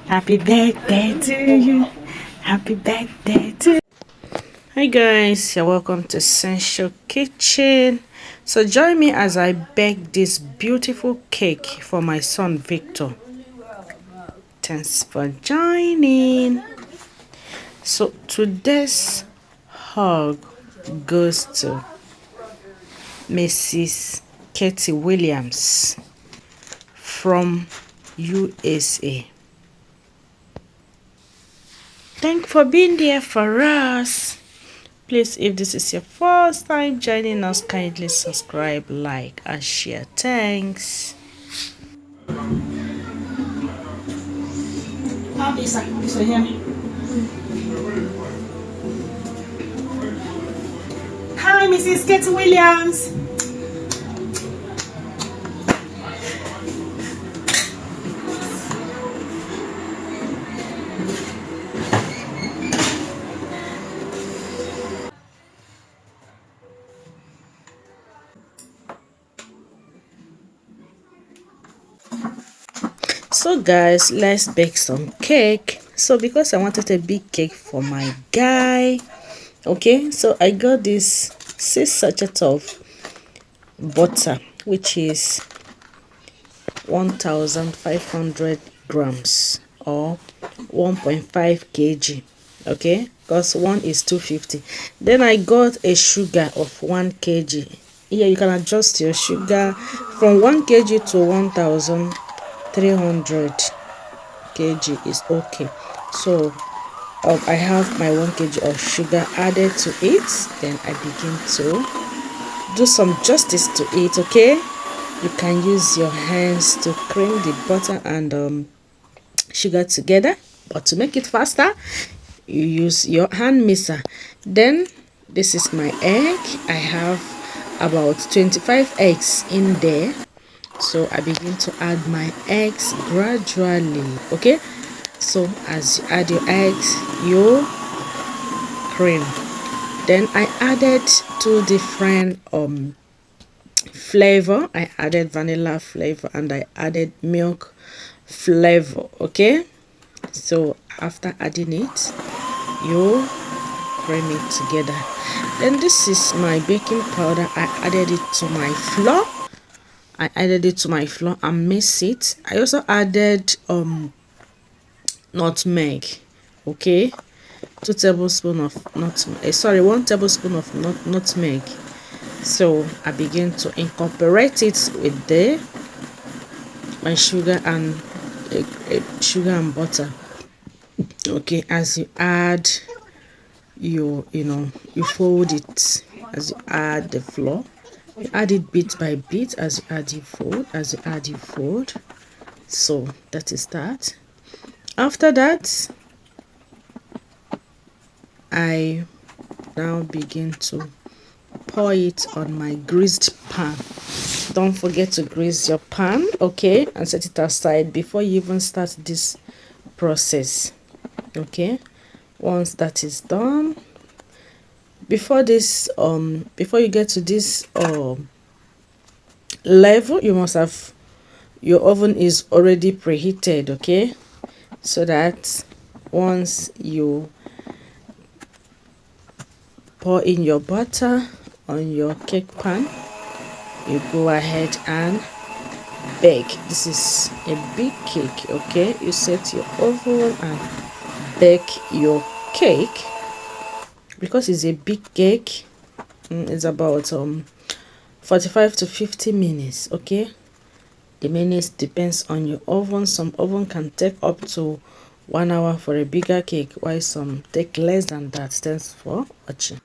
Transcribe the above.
Happy birthday to you. Happy birthday to you. Hi guys, you're welcome to Essential Kitchen. So join me as I bake this beautiful cake for my son Victor. Thanks for joining. So today's hug goes to Mrs. Katie Williams from USA. Thanks for being there for us. Please, if this is your first time joining us, kindly subscribe, like, and share. Thanks. Hi, Mrs. Katie Williams. So guys, let's bake some cake. So because I wanted a big cake for my guy, okay, so I got this 6 sachets of butter, which is 1500 grams or 1.5 kg, okay, because one is 250. Then I got a sugar of 1 kg. Here you can adjust your sugar from 1 kg to 1300 kg is okay. So I have my 1 kg of sugar added to it. Then I begin to do some justice to it. Okay, you can use your hands to cream the butter and sugar together, but to make it faster you use your hand mixer. Then this is my egg. I have about 25 eggs in there, so I begin to add my eggs gradually. Okay, so as you add your eggs, you cream. Then I added 2 different flavor. I added vanilla flavor and I added milk flavor. Okay, so after adding it, you cream it together. Then this is my baking powder. I added it to my flour. And mix it. I also added nutmeg. Okay, 2 tablespoons of nutmeg. 1 tablespoon of nutmeg. So I begin to incorporate it with my sugar and butter. Okay, as you add you fold it. As you add the flour, you add it bit by bit. As you add, you fold. So that is that. After that, I now begin to pour it on my greased pan. Don't forget to grease your pan, okay, and set it aside before you even start this process. Okay, once that is done, before you get to this level, you must have your oven is already preheated. Okay, so that once you pour in your butter on your cake pan, you go ahead and bake. This is a big cake. Okay, you set your oven and bake your cake. Because it's a big cake, it's about 45 to 50 minutes. Okay, the minutes depends on your oven. Some oven can take up to 1 hour for a bigger cake, while some take less than that. Thanks for watching.